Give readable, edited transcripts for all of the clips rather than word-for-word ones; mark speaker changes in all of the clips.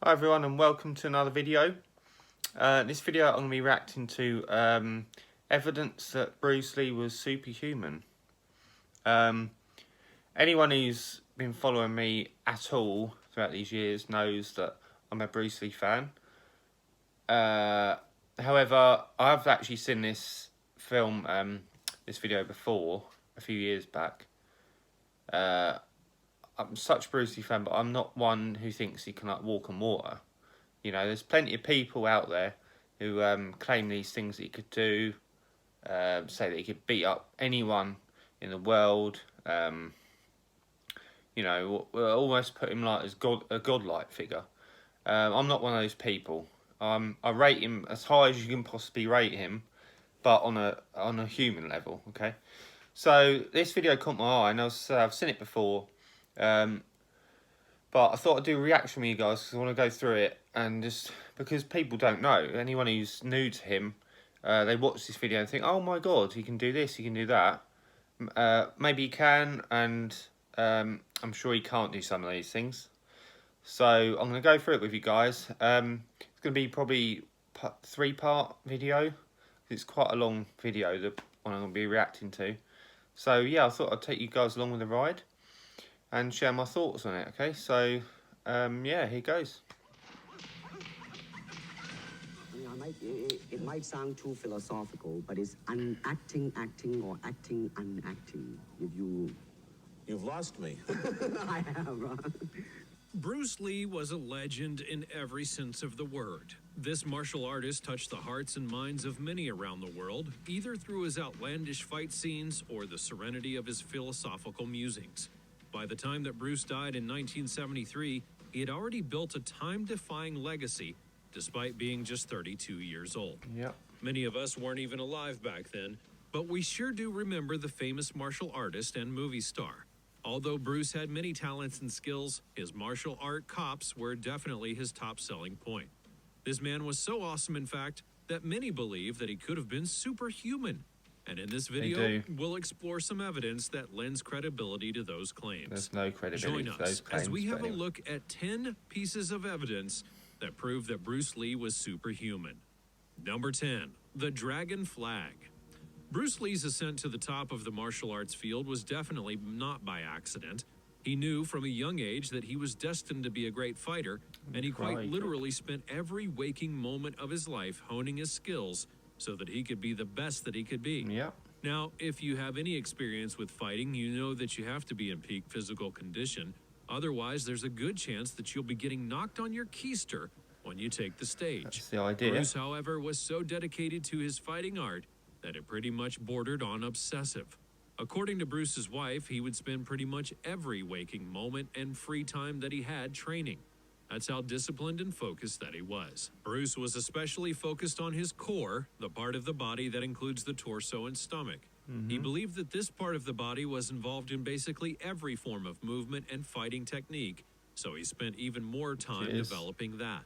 Speaker 1: Hi everyone and welcome to another video. This video I'm going to be reacting to evidence that Bruce Lee was superhuman. Anyone who's been following me at all throughout these years knows that I'm a Bruce Lee fan. However, I've actually seen this film, this video before, a few years back. I'm such a Bruce Lee fan, but I'm not one who thinks he can like walk on water. You know, there's plenty of people out there who claim these things that he could do, say that he could beat up anyone in the world. You know, almost put him like as a godlike figure. I'm not one of those people. I rate him as high as you can possibly rate him, but on a human level. Okay, so this video caught my eye, and I've seen it before. But I thought I'd do a reaction with you guys because I want to go through it, and just because people don't know, anyone who's new to him, they watch this video and think, oh my god, he can do this, he can do that. Maybe he can, and I'm sure he can't do some of these things. So I'm going to go through it with you guys. It's going to be probably a 3-part video. It's quite a long video, the one I'm going to be reacting to. So yeah, I thought I'd take you guys along with the ride and share my thoughts on it. Okay, so yeah, here goes.
Speaker 2: It might sound too philosophical, but it's unacting acting or acting unacting.
Speaker 3: You've lost me.
Speaker 2: I have.
Speaker 4: Bruce Lee was a legend in every sense of the word. This martial artist touched the hearts and minds of many around the world, either through his outlandish fight scenes or the serenity of his philosophical musings. By the time that Bruce died in 1973, he had already built a time-defying legacy, despite being just 32 years old.
Speaker 1: Yep.
Speaker 4: Many of us weren't even alive back then, but we sure do remember the famous martial artist and movie star. Although Bruce had many talents and skills, his martial art chops were definitely his top selling point. This man was so awesome, in fact, that many believe that he could have been superhuman. And in this video, we'll explore some evidence that lends credibility to those claims.
Speaker 1: There's no credibility
Speaker 4: Join
Speaker 1: to those
Speaker 4: us
Speaker 1: claims.
Speaker 4: as we have a look at 10 pieces of evidence that prove that Bruce Lee was superhuman. Number 10, the Dragon Flag. Bruce Lee's ascent to the top of the martial arts field was definitely not by accident. He knew from a young age that he was destined to be a great fighter, and he quite literally spent every waking moment of his life honing his skills so that he could be the best that he could be.
Speaker 1: Yep.
Speaker 4: Now, if you have any experience with fighting, you know that you have to be in peak physical condition. Otherwise, there's a good chance that you'll be getting knocked on your keister when you take the stage.
Speaker 1: That's the idea.
Speaker 4: Bruce, however, was so dedicated to his fighting art that it pretty much bordered on obsessive. According to Bruce's wife, he would spend pretty much every waking moment and free time that he had training. That's how disciplined and focused that he was. Bruce was especially focused on his core, the part of the body that includes the torso and stomach. He believed that this part of the body was involved in basically every form of movement and fighting technique, so he spent even more time developing that.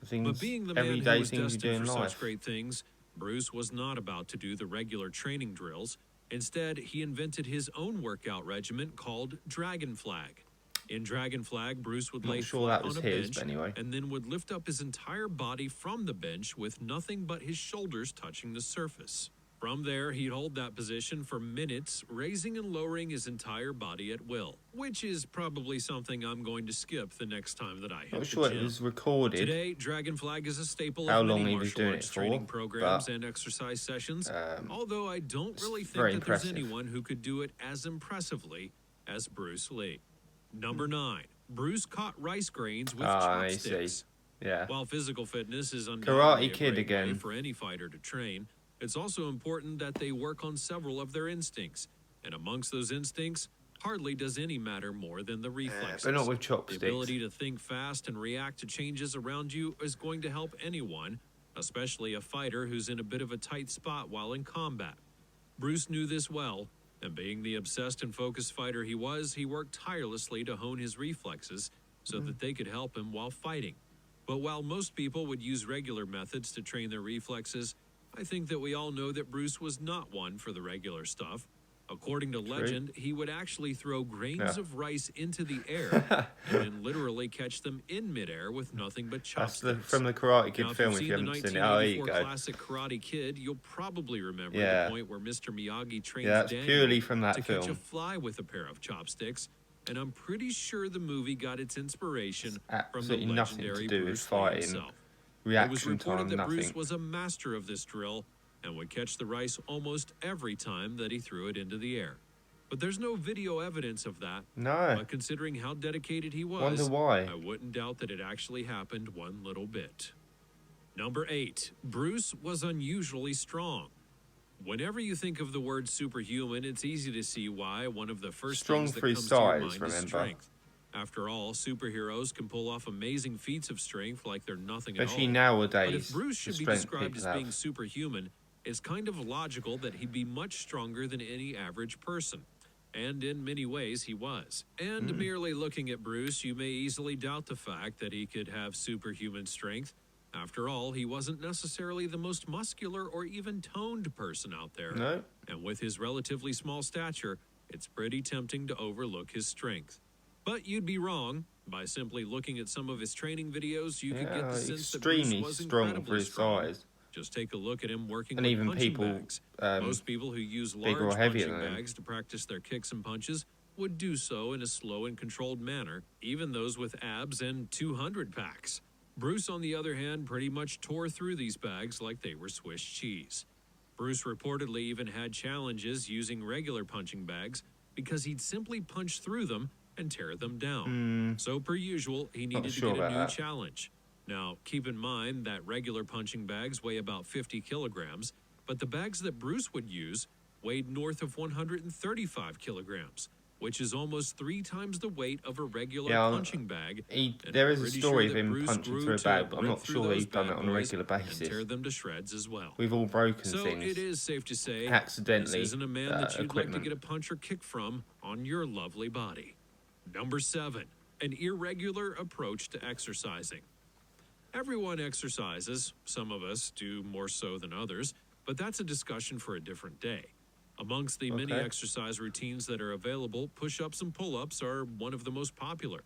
Speaker 4: But being the man who was destined for such great things, Bruce was not about to do the regular training drills. Instead, he invented his own workout regimen called Dragon Flag. In Dragon Flag, Bruce would lay flat on a bench and then would lift up his entire body from the bench with nothing but his shoulders touching the surface. From there, he'd hold that position for minutes, raising and lowering his entire body at will, which is probably something I'm going to skip the next time that I hit the gym.
Speaker 1: Not sure it was recorded.
Speaker 4: Today, Dragon Flag is a staple of many martial arts training programs and exercise sessions, although I don't really think that there's anyone who could do it as impressively as Bruce Lee. Number 9. Bruce caught rice grains with chopsticks.
Speaker 1: Yeah.
Speaker 4: While physical fitness is undoubtedly
Speaker 1: Karate Kid
Speaker 4: a great way
Speaker 1: again.
Speaker 4: for any fighter to train, it's also important that they work on several of their instincts. And amongst those instincts, hardly does any matter more than the reflexes.
Speaker 1: But not with chopsticks.
Speaker 4: The ability to think fast and react to changes around you is going to help anyone, especially a fighter who's in a bit of a tight spot while in combat. Bruce knew this well, and being the obsessed and focused fighter he was, he worked tirelessly to hone his reflexes so that they could help him while fighting. But while most people would use regular methods to train their reflexes, I think that we all know that Bruce was not one for the regular stuff. According to legend, he would actually throw grains of rice into the air and then literally catch them in midair with nothing but
Speaker 1: That's
Speaker 4: chopsticks.
Speaker 1: from the Karate Kid
Speaker 4: Now, if
Speaker 1: film.
Speaker 4: you've
Speaker 1: If
Speaker 4: seen
Speaker 1: you
Speaker 4: the
Speaker 1: haven't seen it, oh, there you
Speaker 4: 1984
Speaker 1: go.
Speaker 4: classic Karate Kid, you'll probably remember
Speaker 1: Yeah.
Speaker 4: the point where Mr. Miyagi trains
Speaker 1: Yeah, that's
Speaker 4: Daniel
Speaker 1: purely from that
Speaker 4: to catch a
Speaker 1: film.
Speaker 4: fly with a pair of chopsticks, and I'm pretty sure the movie got its inspiration from the
Speaker 1: Absolutely nothing to
Speaker 4: legendary
Speaker 1: do with
Speaker 4: Bruce Lee
Speaker 1: fighting.
Speaker 4: himself. It was
Speaker 1: Reaction
Speaker 4: reported
Speaker 1: time,
Speaker 4: that
Speaker 1: nothing.
Speaker 4: Bruce was a master of this drill and would catch the rice almost every time that he threw it into the air. But there's no video evidence of that.
Speaker 1: No.
Speaker 4: But considering how dedicated he was,
Speaker 1: Wonder why.
Speaker 4: I wouldn't doubt that it actually happened one little bit. Number 8. Bruce was unusually strong. Whenever you think of the word superhuman, it's easy to see why one of the first
Speaker 1: Strong
Speaker 4: things that
Speaker 1: for his
Speaker 4: comes to your
Speaker 1: size,
Speaker 4: mind is
Speaker 1: remember.
Speaker 4: strength. After all, superheroes can pull off amazing feats of strength like they're nothing
Speaker 1: Especially
Speaker 4: at all.
Speaker 1: nowadays.
Speaker 4: But if Bruce
Speaker 1: the
Speaker 4: should be
Speaker 1: strength
Speaker 4: described
Speaker 1: people
Speaker 4: as being
Speaker 1: have.
Speaker 4: superhuman, it's kind of logical that he'd be much stronger than any average person. And in many ways, he was. And merely looking at Bruce, you may easily doubt the fact that he could have superhuman strength. After all, he wasn't necessarily the most muscular or even toned person out there.
Speaker 1: No.
Speaker 4: And with his relatively small stature, it's pretty tempting to overlook his strength. But you'd be wrong. By simply looking at some of his training videos, you could get the sense that Bruce
Speaker 1: extremely
Speaker 4: was
Speaker 1: strong
Speaker 4: incredibly
Speaker 1: for his
Speaker 4: strong.
Speaker 1: size.
Speaker 4: Just take a look at him working
Speaker 1: And
Speaker 4: with
Speaker 1: even
Speaker 4: punching
Speaker 1: people,
Speaker 4: bags. Most people who use
Speaker 1: bigger or
Speaker 4: large
Speaker 1: heavier
Speaker 4: punching
Speaker 1: than him.
Speaker 4: bags to practice their kicks and punches would do so in a slow and controlled manner, even those with abs and 200 packs. Bruce, on the other hand, pretty much tore through these bags like they were Swiss cheese. Bruce reportedly even had challenges using regular punching bags because he'd simply punch through them and tear them down. So, per usual, he needed to
Speaker 1: sure
Speaker 4: get a
Speaker 1: about
Speaker 4: new
Speaker 1: that.
Speaker 4: challenge. Now, keep in mind that regular punching bags weigh about 50 kilograms, but the bags that Bruce would use weighed north of 135 kilograms, which is almost 3 times the weight of a regular
Speaker 1: Yeah,
Speaker 4: punching bag. And
Speaker 1: there
Speaker 4: I'm
Speaker 1: is a
Speaker 4: pretty
Speaker 1: story
Speaker 4: sure
Speaker 1: of
Speaker 4: that
Speaker 1: him
Speaker 4: Bruce
Speaker 1: punching
Speaker 4: grew
Speaker 1: through a
Speaker 4: to
Speaker 1: bag, but I'm
Speaker 4: rip
Speaker 1: not
Speaker 4: through
Speaker 1: sure
Speaker 4: those
Speaker 1: he's done
Speaker 4: bad
Speaker 1: it on a
Speaker 4: boys
Speaker 1: regular
Speaker 4: and tear
Speaker 1: basis.
Speaker 4: them to shreds as well.
Speaker 1: We've all broken
Speaker 4: So
Speaker 1: things.
Speaker 4: it is safe to say,
Speaker 1: accidentally,
Speaker 4: this isn't a man that you'd
Speaker 1: equipment.
Speaker 4: like to get a punch or kick from on your lovely body. Number 7, an irregular approach to exercising. Everyone exercises. Some of us do more so than others, but that's a discussion for a different day. Amongst the many
Speaker 1: Okay.
Speaker 4: exercise routines that are available, push-ups and pull-ups are one of the most popular.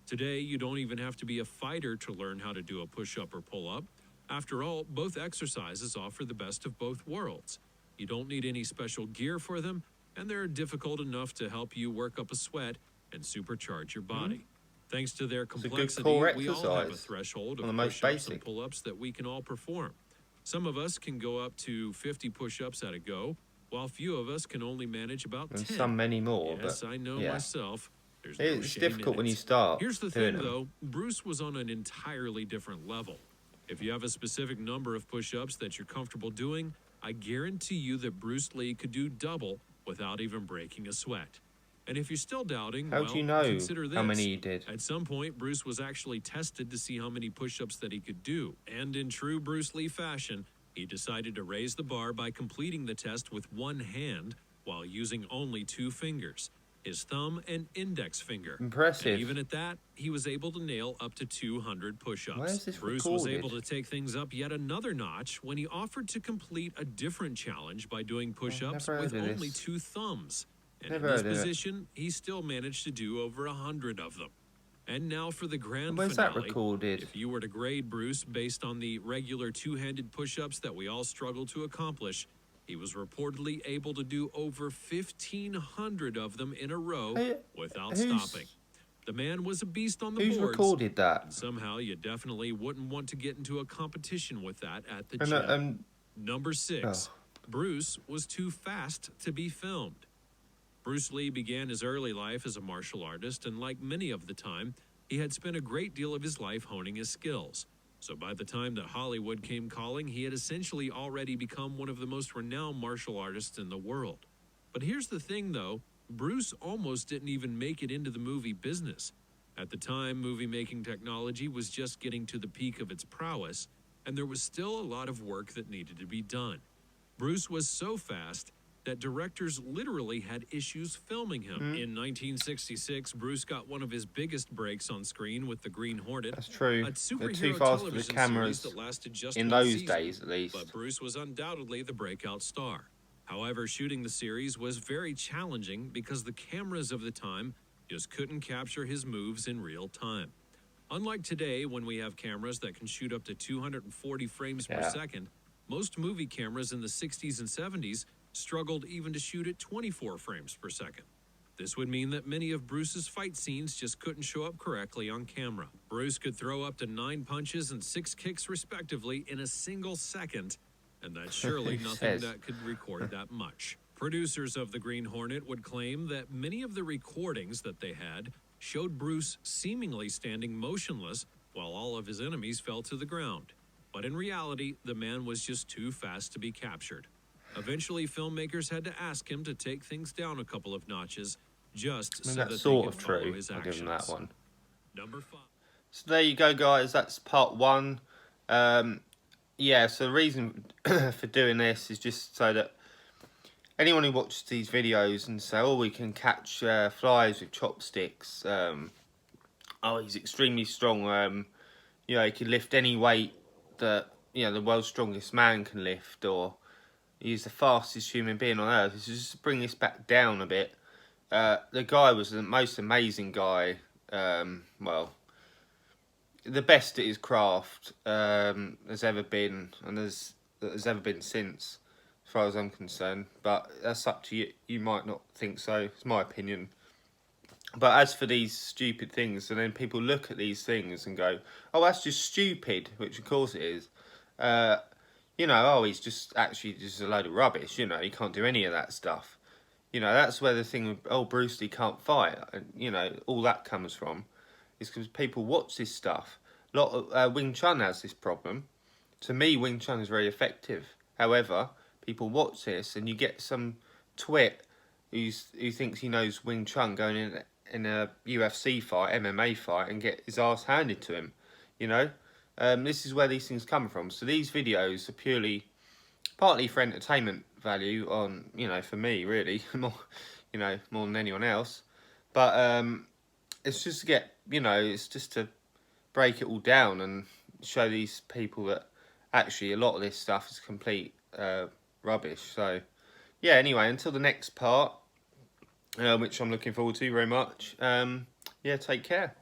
Speaker 4: Today, you don't even have to be a fighter to learn how to do a push-up or pull-up. After all, both exercises offer the best of both worlds. You don't need any special gear for them, and they're difficult enough to help you work up a sweat and supercharge your body. Thanks to their
Speaker 1: a good
Speaker 4: complexity,
Speaker 1: core
Speaker 4: we all have a
Speaker 1: exercise.
Speaker 4: threshold
Speaker 1: One
Speaker 4: of
Speaker 1: of the most
Speaker 4: push-ups and
Speaker 1: basic.
Speaker 4: pull-ups that we can all perform. Some of us can go up to 50 push-ups at a go, while few of us can only manage about
Speaker 1: And
Speaker 4: 10.
Speaker 1: some many more,
Speaker 4: Yes,
Speaker 1: but
Speaker 4: I know
Speaker 1: yeah.
Speaker 4: myself. There's no
Speaker 1: It's
Speaker 4: shame
Speaker 1: difficult
Speaker 4: in
Speaker 1: when
Speaker 4: it.
Speaker 1: you start
Speaker 4: Here's the
Speaker 1: doing
Speaker 4: thing,
Speaker 1: them.
Speaker 4: though. Bruce was on an entirely different level. If you have a specific number of push-ups that you're comfortable doing, I guarantee you that Bruce Lee could do double without even breaking a sweat. And if you're still doubting,
Speaker 1: How
Speaker 4: well,
Speaker 1: do you know
Speaker 4: consider this.
Speaker 1: how many he did?
Speaker 4: At some point, Bruce was actually tested to see how many push-ups that he could do. And in true Bruce Lee fashion, he decided to raise the bar by completing the test with one hand while using only 2 fingers, his thumb and index finger.
Speaker 1: Impressive.
Speaker 4: And even at that, he was able to nail up to 200 push-ups.
Speaker 1: Where is this
Speaker 4: Bruce was
Speaker 1: recorded?
Speaker 4: able to take things up yet another notch when he offered to complete a different challenge by doing push-ups
Speaker 1: never heard
Speaker 4: with
Speaker 1: of
Speaker 4: only
Speaker 1: this.
Speaker 4: 2 thumbs. And
Speaker 1: Never
Speaker 4: in this
Speaker 1: heard of it.
Speaker 4: position, he still managed to do over 100 of them. And now for the grand
Speaker 1: Where's
Speaker 4: finale.
Speaker 1: that recorded?
Speaker 4: If you were to grade Bruce based on the regular 2-handed push-ups that we all struggle to accomplish, he was reportedly able to do over 1,500 of them in a row
Speaker 1: Hey,
Speaker 4: without
Speaker 1: who's-
Speaker 4: stopping. The man was a beast on the
Speaker 1: Who's
Speaker 4: boards.
Speaker 1: recorded that?
Speaker 4: And somehow you definitely wouldn't want to get into a competition with that at the
Speaker 1: And,
Speaker 4: gym. Number 6.
Speaker 1: Oh.
Speaker 4: Bruce was too fast to be filmed. Bruce Lee began his early life as a martial artist, and like many of the time, he had spent a great deal of his life honing his skills. So by the time that Hollywood came calling, he had essentially already become one of the most renowned martial artists in the world. But here's the thing, though. Bruce almost didn't even make it into the movie business. At the time, movie-making technology was just getting to the peak of its prowess, and there was still a lot of work that needed to be done. Bruce was so fast that directors literally had issues filming him. In 1966, Bruce got one of his biggest breaks on screen with The Green Hornet.
Speaker 1: That's true.
Speaker 4: A
Speaker 1: They're
Speaker 4: superhero
Speaker 1: too fast for the
Speaker 4: television
Speaker 1: cameras
Speaker 4: series that lasted just
Speaker 1: in
Speaker 4: one
Speaker 1: those
Speaker 4: season.
Speaker 1: days, at least.
Speaker 4: But Bruce was undoubtedly the breakout star. However, shooting the series was very challenging because the cameras of the time just couldn't capture his moves in real time. Unlike today, when we have cameras that can shoot up to 240 frames per
Speaker 1: Yeah.
Speaker 4: second, most movie cameras in the 60s and 70s struggled even to shoot at 24 frames per second. This would mean that many of Bruce's fight scenes just couldn't show up correctly on camera. Bruce could throw up to 9 punches and 6 kicks respectively in a single second, and that's surely nothing that could record that much. Producers of The Green Hornet would claim that many of the recordings that they had showed Bruce seemingly standing motionless while all of his enemies fell to the ground. But in reality, the man was just too fast to be captured. Eventually, filmmakers had to ask him to take things down a couple of notches just so that
Speaker 1: that's
Speaker 4: they
Speaker 1: sort
Speaker 4: could
Speaker 1: of
Speaker 4: follow
Speaker 1: true.
Speaker 4: his
Speaker 1: I'll
Speaker 4: actions.
Speaker 1: give them that one.
Speaker 4: Number 5.
Speaker 1: So there you go, guys. That's part 1. Yeah, so the reason for doing this is just so that anyone who watches these videos and say, oh, we can catch flies with chopsticks. Oh, he's extremely strong. You know, he can lift any weight that, you know, the world's strongest man can lift, or he's the fastest human being on earth. It's just to bring this back down a bit. The guy was the most amazing guy. Well, the best at his craft has ever been, and has ever been since, as far as I'm concerned. But that's up to you. You might not think so. It's my opinion. But as for these stupid things, and then people look at these things and go, "Oh, that's just stupid," which of course it is. You know, oh, he's just actually just a load of rubbish. You know, he can't do any of that stuff. You know, that's where the thing with, oh, Bruce Lee can't fight, and you know, all that comes from, is because people watch this stuff. A lot of Wing Chun has this problem. To me, Wing Chun is very effective. However, people watch this, and you get some twit who thinks he knows Wing Chun going in a UFC fight, MMA fight, and get his ass handed to him. You know, this is where these things come from. So these videos are partly for entertainment value on, you know, for me really, more, you know, more than anyone else. But it's just to get, you know, it's just to break it all down and show these people that actually a lot of this stuff is complete rubbish. So yeah, anyway, until the next part, which I'm looking forward to very much. Yeah, take care.